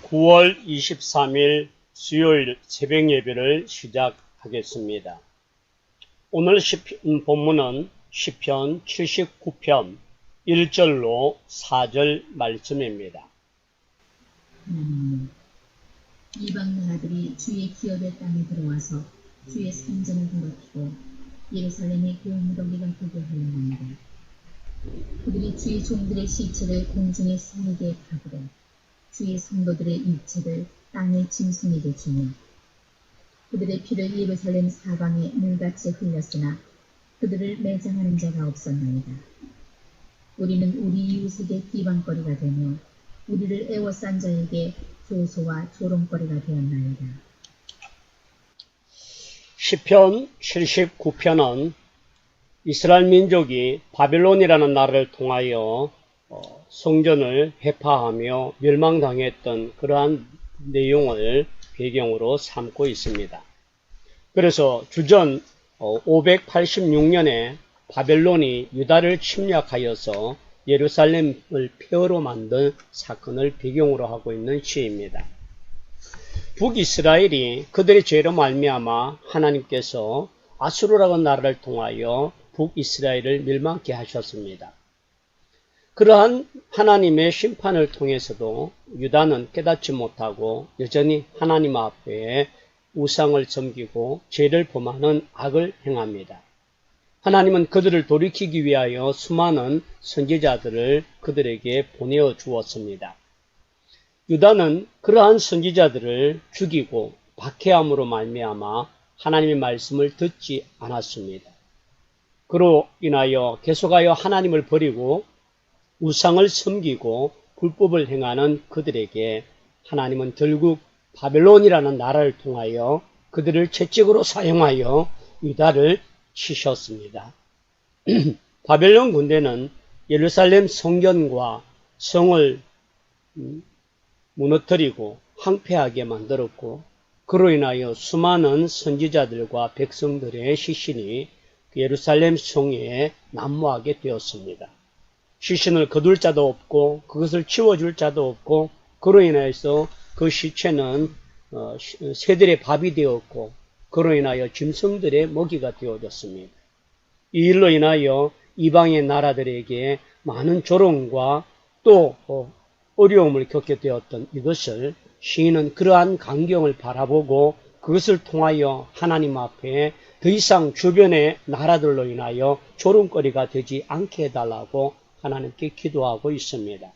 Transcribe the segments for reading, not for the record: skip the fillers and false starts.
9월 23일 수요일 새벽 예배를 시작하겠습니다. 오늘 본문은 시편 79편 1절로 4절 말씀입니다. 이방 나라들이 주의 기업의 땅에 들어와서 주의 성전을 더럽히고 예루살렘의 교무더기가 되게 하려나이다. 그들이 주의 종들의 시체를 공중에 스미게 파고려 주의 성도들의 육체를 땅에 짐승에게 주며 그들의 피를 예루살렘 사방에 물같이 흘렸으나 그들을 매장하는 자가 없었나이다. 우리는 우리 이웃에게 비방거리가 되며 우리를 애워싼 자에게 조소와 조롱거리가 되었나이다. 시편 79편은 이스라엘 민족이 바벨론이라는 나라를 통하여 성전을 해파하며 멸망당했던 그러한 내용을 배경으로 삼고 있습니다. 그래서 주전 586년에 바벨론이 유다를 침략하여서 예루살렘을 폐허로 만든 사건을 배경으로 하고 있는 시입니다. 북이스라엘이 그들의 죄로 말미암아 하나님께서 아수르라는 나라를 통하여 북이스라엘을 멸망케 하셨습니다. 그러한 하나님의 심판을 통해서도 유다는 깨닫지 못하고 여전히 하나님 앞에 우상을 섬기고 죄를 범하는 악을 행합니다. 하나님은 그들을 돌이키기 위하여 수많은 선지자들을 그들에게 보내어 주었습니다. 유다는 그러한 선지자들을 죽이고 박해함으로 말미암아 하나님의 말씀을 듣지 않았습니다. 그로 인하여 계속하여 하나님을 버리고 우상을 섬기고 불법을 행하는 그들에게 하나님은 결국 바벨론이라는 나라를 통하여 그들을 채찍으로 사용하여 유다를 치셨습니다. 바벨론 군대는 예루살렘 성전과 성을 무너뜨리고 황폐하게 만들었고 그로 인하여 수많은 선지자들과 백성들의 시신이 예루살렘 성에 난무하게 되었습니다. 시신을 거둘 자도 없고 그것을 치워줄 자도 없고 그로 인해서 그 시체는 새들의 밥이 되었고 그로 인하여 짐승들의 먹이가 되어졌습니다. 이 일로 인하여 이방의 나라들에게 많은 조롱과 또 어려움을 겪게 되었던 이것을 시인은 그러한 광경을 바라보고 그것을 통하여 하나님 앞에 더 이상 주변의 나라들로 인하여 조롱거리가 되지 않게 해달라고 하나님께 기도하고 있습니다.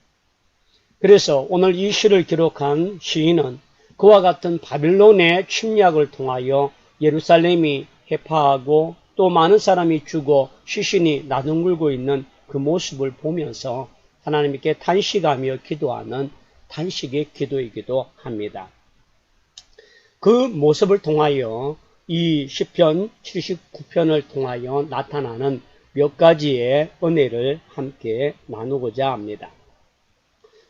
그래서 오늘 이 시를 기록한 시인은 그와 같은 바벨론의 침략을 통하여 예루살렘이 해파하고 또 많은 사람이 죽어 시신이 나뒹굴고 있는 그 모습을 보면서 하나님께 탄식하며 기도하는 탄식의 기도이기도 합니다. 그 모습을 통하여 이 시편 79편을 통하여 나타나는 몇 가지의 은혜를 함께 나누고자 합니다.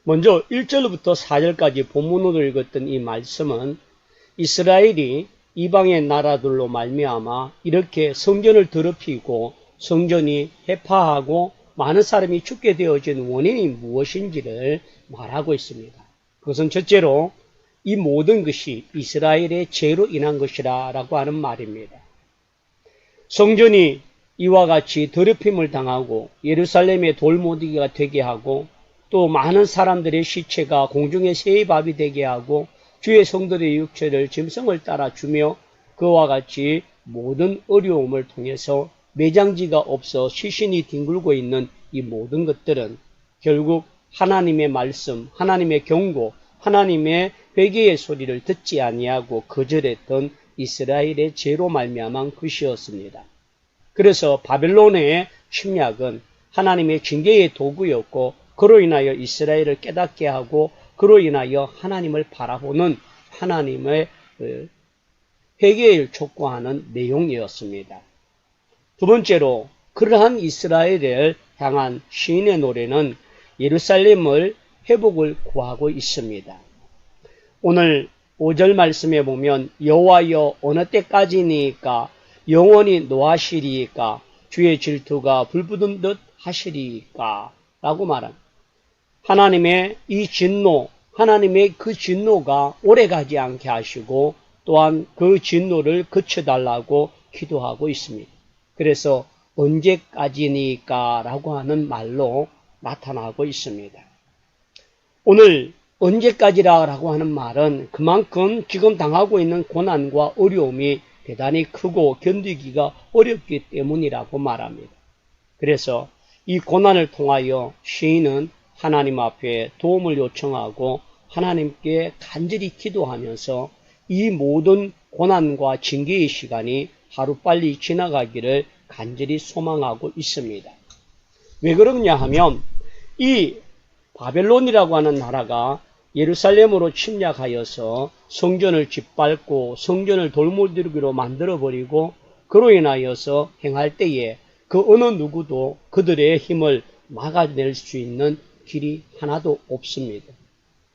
먼저 1절부터 4절까지 본문으로 읽었던 이 말씀은 이스라엘이 이방의 나라들로 말미암아 이렇게 성전을 더럽히고 성전이 해파하고 많은 사람이 죽게 되어진 원인이 무엇인지를 말하고 있습니다. 그것은 첫째로 이 모든 것이 이스라엘의 죄로 인한 것이라고 하는 말입니다. 성전이 이와 같이 더럽힘을 당하고 예루살렘의 돌무더기가 되게 하고 또 많은 사람들의 시체가 공중의 새의 밥이 되게 하고 주의 성도들의 육체를 짐승을 따라 주며 그와 같이 모든 어려움을 통해서 매장지가 없어 시신이 뒹굴고 있는 이 모든 것들은 결국 하나님의 말씀, 하나님의 경고, 하나님의 회개의 소리를 듣지 아니하고 거절했던 이스라엘의 죄로 말미암은 것이었습니다. 그래서 바벨론의 침략은 하나님의 징계의 도구였고 그로 인하여 이스라엘을 깨닫게 하고 그로 인하여 하나님을 바라보는 하나님의 회개를 촉구하는 내용이었습니다. 두 번째로 그러한 이스라엘을 향한 시인의 노래는 예루살렘을 회복을 구하고 있습니다. 오늘 5절 말씀에 보면 여호와여 어느 때까지니까 영원히 노하시리이까 주의 질투가 불붙은 듯 하시리이까 라고 말합니다. 하나님의 이 진노, 하나님의 그 진노가 오래가지 않게 하시고 또한 그 진노를 그쳐달라고 기도하고 있습니다. 그래서 언제까지니까 라고 하는 말로 나타나고 있습니다. 오늘 언제까지라고 하는 말은 그만큼 지금 당하고 있는 고난과 어려움이 대단히 크고 견디기가 어렵기 때문이라고 말합니다. 그래서 이 고난을 통하여 시인은 하나님 앞에 도움을 요청하고 하나님께 간절히 기도하면서 이 모든 고난과 징계의 시간이 하루빨리 지나가기를 간절히 소망하고 있습니다. 왜 그러냐 하면 이 바벨론이라고 하는 나라가 예루살렘으로 침략하여서 성전을 짓밟고 성전을 돌무더기로 만들어버리고 그로 인하여서 행할 때에 그 어느 누구도 그들의 힘을 막아낼 수 있는 길이 하나도 없습니다.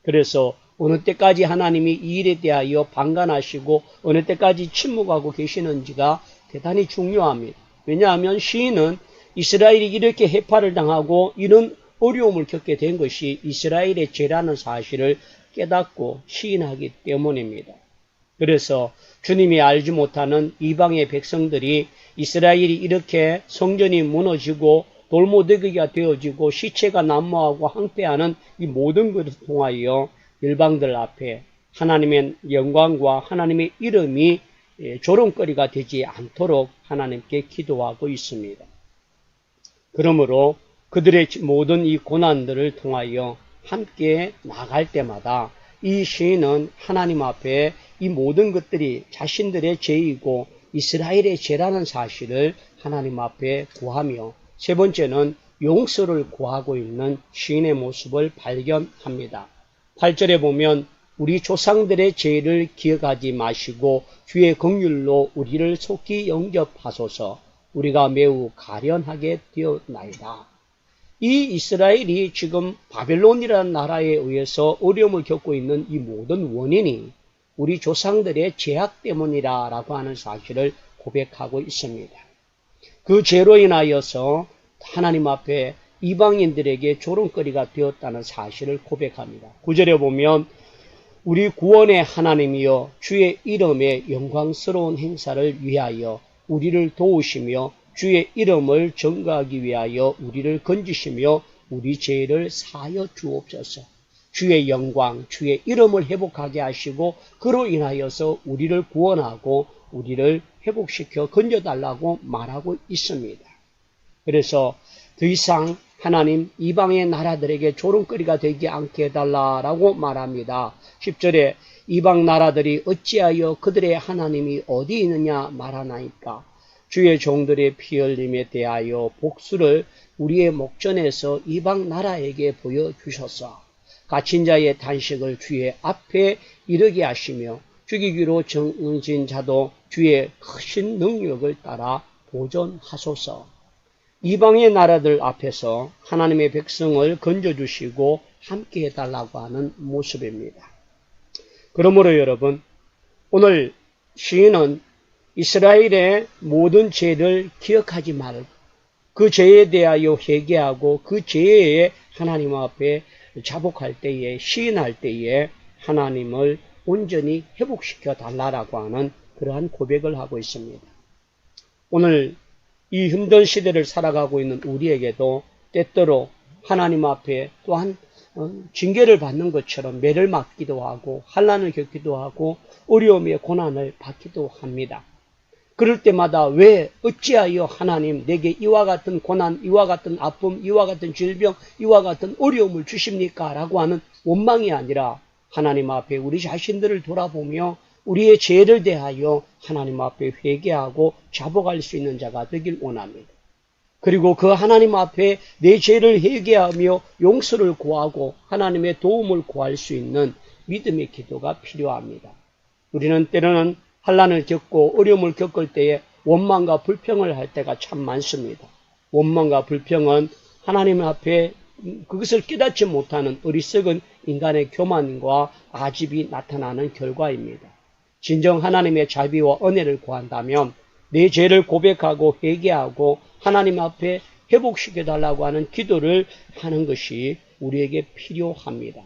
그래서 어느 때까지 하나님이 이 일에 대하여 방관하시고 어느 때까지 침묵하고 계시는지가 대단히 중요합니다. 왜냐하면 시인은 이스라엘이 이렇게 해파를 당하고 이런 어려움을 겪게 된 것이 이스라엘의 죄라는 사실을 깨닫고 시인하기 때문입니다. 그래서 주님이 알지 못하는 이방의 백성들이 이스라엘이 이렇게 성전이 무너지고 돌무더기가 되어지고 시체가 난무하고 항폐하는 이 모든 것을 통하여 열방들 앞에 하나님의 영광과 하나님의 이름이 조롱거리가 되지 않도록 하나님께 기도하고 있습니다. 그러므로 그들의 모든 이 고난들을 통하여 함께 나갈 때마다 이 시인은 하나님 앞에 이 모든 것들이 자신들의 죄이고 이스라엘의 죄라는 사실을 하나님 앞에 구하며 세 번째는 용서를 구하고 있는 시인의 모습을 발견합니다. 8절에 보면 우리 조상들의 죄를 기억하지 마시고 주의 긍휼로 우리를 속히 영접하소서. 우리가 매우 가련하게 되었나이다. 이 이스라엘이 지금 바벨론이라는 나라에 의해서 어려움을 겪고 있는 이 모든 원인이 우리 조상들의 죄악 때문이라고 하는 사실을 고백하고 있습니다. 그 죄로 인하여서 하나님 앞에 이방인들에게 조롱거리가 되었다는 사실을 고백합니다. 9절에 보면 우리 구원의 하나님이여 주의 이름의 영광스러운 행사를 위하여 우리를 도우시며 주의 이름을 전가하기 위하여 우리를 건지시며 우리 죄를 사하여 주옵소서. 주의 영광, 주의 이름을 회복하게 하시고 그로 인하여서 우리를 구원하고 우리를 회복시켜 건져달라고 말하고 있습니다. 그래서 더 이상 하나님 이방의 나라들에게 조롱거리가 되지 않게 해달라고 말합니다. 10절에 이방 나라들이 어찌하여 그들의 하나님이 어디 있느냐 말하나이까. 주의 종들의 피 흘림에 대하여 복수를 우리의 목전에서 이방 나라에게 보여주셔서 갇힌 자의 탄식을 주의 앞에 이르게 하시며 죽이기로 정해진 자도 주의 크신 능력을 따라 보존하소서. 이방의 나라들 앞에서 하나님의 백성을 건져주시고 함께 해달라고 하는 모습입니다. 그러므로 여러분, 오늘 시인은 이스라엘의 모든 죄를 기억하지 말고 그 죄에 대하여 회개하고 그 죄에 하나님 앞에 자복할 때에 시인할 때에 하나님을 온전히 회복시켜 달라고 하는 그러한 고백을 하고 있습니다. 오늘 이 힘든 시대를 살아가고 있는 우리에게도 때때로 하나님 앞에 또한 징계를 받는 것처럼 매를 맞기도 하고 환난을 겪기도 하고 어려움의 고난을 받기도 합니다. 그럴 때마다 왜 어찌하여 하나님 내게 이와 같은 고난, 이와 같은 아픔, 이와 같은 질병, 이와 같은 어려움을 주십니까? 라고 하는 원망이 아니라 하나님 앞에 우리 자신들을 돌아보며 우리의 죄를 대하여 하나님 앞에 회개하고 자복할 수 있는 자가 되길 원합니다. 그리고 그 하나님 앞에 내 죄를 회개하며 용서를 구하고 하나님의 도움을 구할 수 있는 믿음의 기도가 필요합니다. 우리는 때로는 환난을 겪고 어려움을 겪을 때에 원망과 불평을 할 때가 참 많습니다. 원망과 불평은 하나님 앞에 그것을 깨닫지 못하는 어리석은 인간의 교만과 아집이 나타나는 결과입니다. 진정 하나님의 자비와 은혜를 구한다면 내 죄를 고백하고 회개하고 하나님 앞에 회복시켜달라고 하는 기도를 하는 것이 우리에게 필요합니다.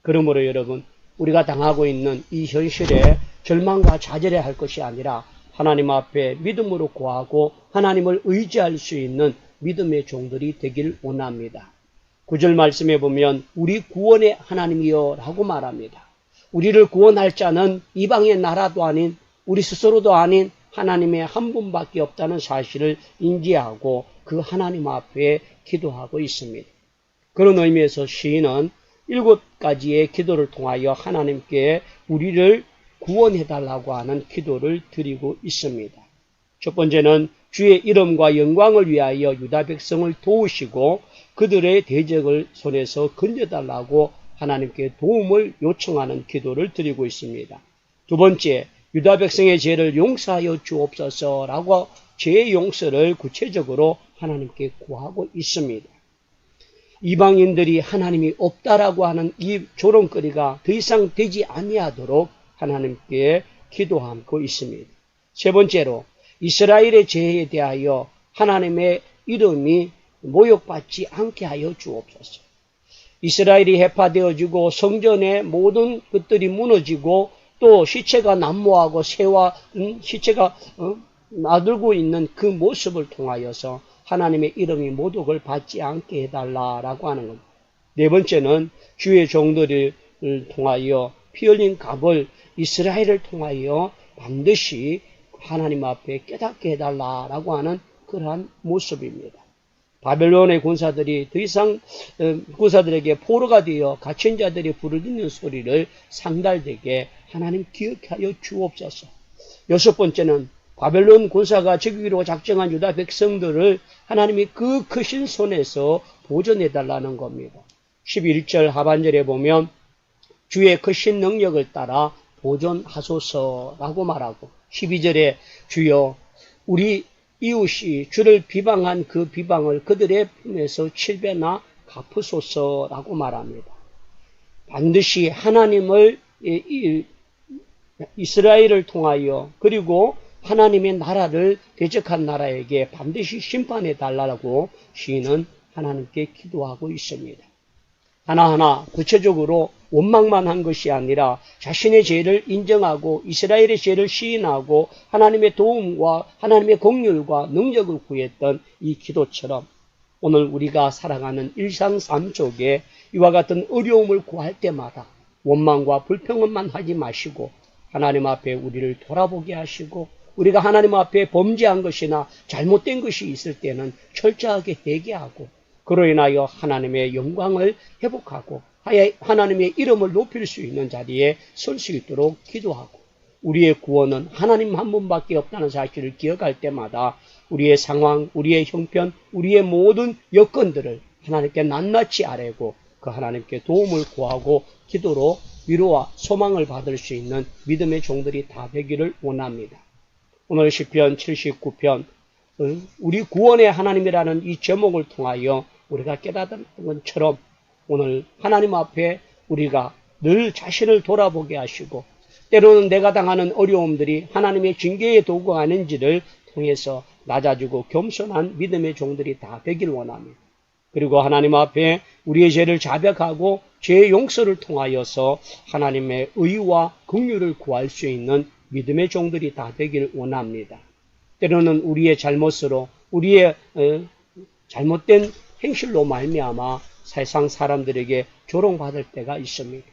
그러므로 여러분, 우리가 당하고 있는 이 현실에 절망과 좌절해 할 것이 아니라 하나님 앞에 믿음으로 구하고 하나님을 의지할 수 있는 믿음의 종들이 되길 원합니다. 9절 말씀에 보면 우리 구원의 하나님이여 라고 말합니다. 우리를 구원할 자는 이방의 나라도 아닌 우리 스스로도 아닌 하나님의 한 분밖에 없다는 사실을 인지하고 그 하나님 앞에 기도하고 있습니다. 그런 의미에서 시인은 7가지의 기도를 통하여 하나님께 우리를 구원해달라고 하는 기도를 드리고 있습니다. 첫 번째는 주의 이름과 영광을 위하여 유다 백성을 도우시고 그들의 대적을 손에서 건져달라고 하나님께 도움을 요청하는 기도를 드리고 있습니다. 두 번째, 유다 백성의 죄를 용서하여 주옵소서라고 죄의 용서를 구체적으로 하나님께 구하고 있습니다. 이방인들이 하나님이 없다라고 하는 이 조롱거리가 더 이상 되지 아니하도록 하나님께 기도하고 있습니다. 세 번째로 이스라엘의 죄에 대하여 하나님의 이름이 모욕받지 않게 하여 주옵소서. 이스라엘이 해파되어지고 성전의 모든 것들이 무너지고 또 시체가 난무하고 새와 시체가 나들고 있는 그 모습을 통하여서 하나님의 이름이 모독을 받지 않게 해달라라고 하는 겁니다. 네 번째는 주의 종들을 통하여 피 흘린 값을 이스라엘을 통하여 반드시 하나님 앞에 깨닫게 해달라라고 하는 그러한 모습입니다. 바벨론의 군사들이 더 이상 군사들에게 포로가 되어 갇힌 자들이 부르짖는 소리를 상달되게 하나님 기억하여 주옵소서. 여섯 번째는 바벨론 군사가 죽이기로 작정한 유다 백성들을 하나님이 그 크신 손에서 보존해달라는 겁니다. 11절 하반절에 보면 주의 크신 능력을 따라 보존하소서라고 말하고 12절에 주여 우리 이웃이 주를 비방한 그 비방을 그들의 품에서 7배나 갚으소서라고 말합니다. 반드시 하나님을 이스라엘을 통하여 그리고 하나님의 나라를 대적한 나라에게 반드시 심판해 달라고 시인은 하나님께 기도하고 있습니다. 하나하나 구체적으로 원망만 한 것이 아니라 자신의 죄를 인정하고 이스라엘의 죄를 시인하고 하나님의 도움과 하나님의 긍휼과 능력을 구했던 이 기도처럼 오늘 우리가 살아가는 일상 삶 속에 이와 같은 어려움을 구할 때마다 원망과 불평만 하지 마시고 하나님 앞에 우리를 돌아보게 하시고 우리가 하나님 앞에 범죄한 것이나 잘못된 것이 있을 때는 철저하게 회개하고 그로 인하여 하나님의 영광을 회복하고 하나님의 이름을 높일 수 있는 자리에 설 수 있도록 기도하고 우리의 구원은 하나님 한 분밖에 없다는 사실을 기억할 때마다 우리의 상황, 우리의 형편, 우리의 모든 여건들을 하나님께 낱낱이 아뢰고 그 하나님께 도움을 구하고 기도로 위로와 소망을 받을 수 있는 믿음의 종들이 다 되기를 원합니다. 오늘 시편 79편 우리 구원의 하나님이라는 이 제목을 통하여 우리가 깨닫은 것처럼 오늘 하나님 앞에 우리가 늘 자신을 돌아보게 하시고 때로는 내가 당하는 어려움들이 하나님의 징계의 도구가 아닌지를 통해서 낮아지고 겸손한 믿음의 종들이 다 되길 원합니다. 그리고 하나님 앞에 우리의 죄를 자백하고 죄의 용서를 통하여서 하나님의 의와 긍휼을 구할 수 있는 믿음의 종들이 다 되길 원합니다. 때로는 우리의 잘못으로 우리의 잘못된 행실로 말미암아 세상 사람들에게 조롱받을 때가 있습니다.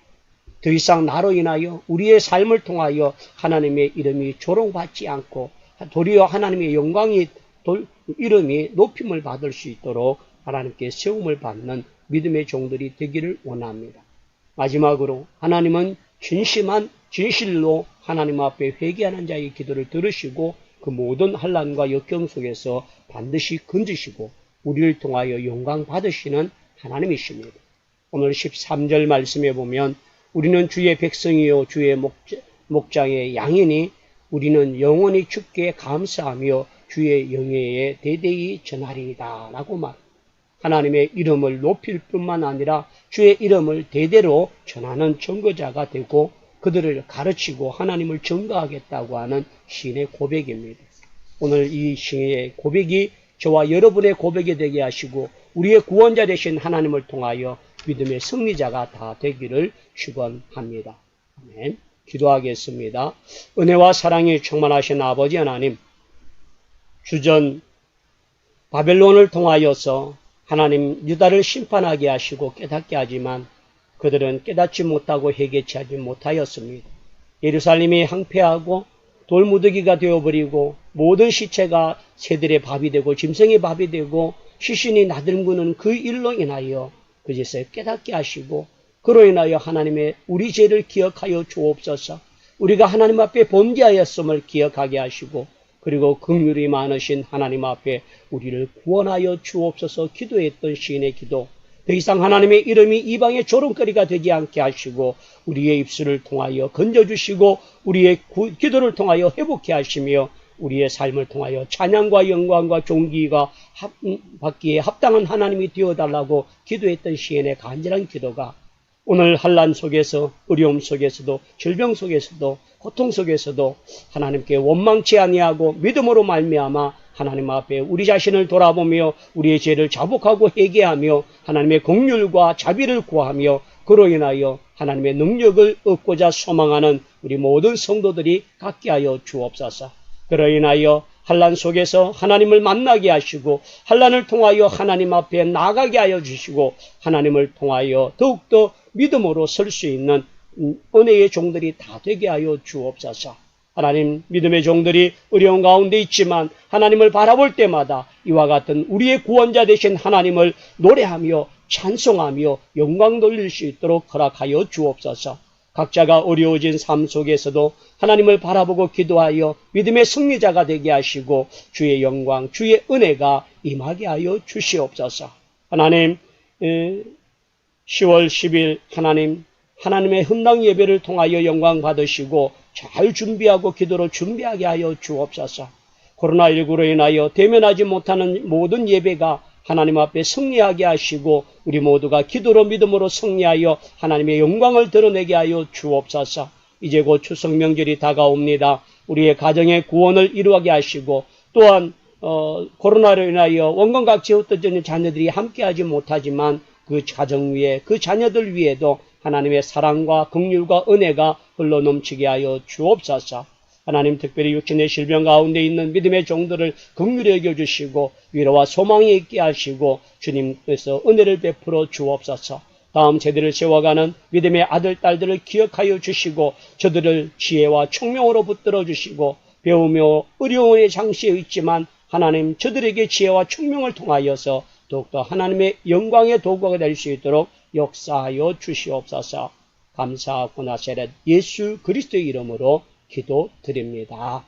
더 이상 나로 인하여 우리의 삶을 통하여 하나님의 이름이 조롱받지 않고 도리어 하나님의 영광이 이름이 높임을 받을 수 있도록 하나님께 세움을 받는 믿음의 종들이 되기를 원합니다. 마지막으로 하나님은 진실로 하나님 앞에 회개하는 자의 기도를 들으시고 그 모든 환난과 역경 속에서 반드시 건지시고 우리를 통하여 영광 받으시는 하나님이십니다. 오늘 13절 말씀에 보면 우리는 주의 백성이요 주의 목장의 양이니 우리는 영원히 주께 감사하며 주의 영예에 대대히 전하리이다 라고 말합니다. 하나님의 이름을 높일 뿐만 아니라 주의 이름을 대대로 전하는 증거자가 되고 그들을 가르치고 하나님을 증거하겠다고 하는 시인의 고백입니다. 오늘 이 시인의 고백이 저와 여러분의 고백이 되게 하시고 우리의 구원자 되신 하나님을 통하여 믿음의 승리자가 다 되기를 축원합니다. 아멘. 기도하겠습니다. 은혜와 사랑이 충만하신 아버지 하나님, 주전 바벨론을 통하여서 하나님 유다를 심판하게 하시고 깨닫게 하지만 그들은 깨닫지 못하고 회개치 하지 못하였습니다. 예루살렘이 항폐하고 돌무더기가 되어버리고 모든 시체가 새들의 밥이 되고 짐승의 밥이 되고 시신이 나들구는 그 일로 인하여 그제서 깨닫게 하시고 그로 인하여 하나님의 우리 죄를 기억하여 주옵소서. 우리가 하나님 앞에 범죄하였음을 기억하게 하시고 그리고 긍휼이 많으신 하나님 앞에 우리를 구원하여 주옵소서. 기도했던 시인의 기도, 더 이상 하나님의 이름이 이방의 조롱거리가 되지 않게 하시고 우리의 입술을 통하여 건져주시고 우리의 기도를 통하여 회복케 하시며 우리의 삶을 통하여 찬양과 영광과 존귀가 받기에 합당한 하나님이 되어달라고 기도했던 시인의 간절한 기도가 오늘 환난 속에서, 어려움 속에서도, 질병 속에서도, 고통 속에서도 하나님께 원망치 아니하고 믿음으로 말미암아 하나님 앞에 우리 자신을 돌아보며 우리의 죄를 자복하고 회개하며 하나님의 긍휼과 자비를 구하며 그로 인하여 하나님의 능력을 얻고자 소망하는 우리 모든 성도들이 갖게 하여 주옵소서. 그로 인하여 환난 속에서 하나님을 만나게 하시고 환난을 통하여 하나님 앞에 나가게 하여 주시고 하나님을 통하여 더욱더 믿음으로 설 수 있는 은혜의 종들이 다 되게 하여 주옵소서. 하나님, 믿음의 종들이 어려운 가운데 있지만 하나님을 바라볼 때마다 이와 같은 우리의 구원자 되신 하나님을 노래하며 찬송하며 영광 돌릴 수 있도록 허락하여 주옵소서. 각자가 어려워진 삶 속에서도 하나님을 바라보고 기도하여 믿음의 승리자가 되게 하시고 주의 영광, 주의 은혜가 임하게 하여 주시옵소서. 하나님, 10월 10일 하나님의 헌당 예배를 통하여 영광 받으시고 잘 준비하고 기도로 준비하게 하여 주옵소서. 코로나19로 인하여 대면하지 못하는 모든 예배가 하나님 앞에 승리하게 하시고 우리 모두가 기도로 믿음으로 승리하여 하나님의 영광을 드러내게 하여 주옵소서. 이제 곧 추석 명절이 다가옵니다. 우리의 가정의 구원을 이루게 하시고 또한 코로나로 인하여 원kon각지에 흩어진 자녀들이 함께하지 못하지만 그 가정 위에 그 자녀들 위에도 하나님의 사랑과 긍휼과 은혜가 흘러넘치게 하여 주옵소서. 하나님, 특별히 육신의 질병 가운데 있는 믿음의 종들을 긍휼히 여겨주시고 위로와 소망이 있게 하시고 주님께서 은혜를 베풀어 주옵소서. 다음 세대를 세워가는 믿음의 아들, 딸들을 기억하여 주시고 저들을 지혜와 총명으로 붙들어 주시고 배우며 어려움의 장시에 있지만 하나님, 저들에게 지혜와 총명을 통하여서 더욱더 하나님의 영광의 도구가 될 수 있도록 역사하여 주시옵소서. 감사하고 나사렛 예수 그리스도의 이름으로 기도드립니다.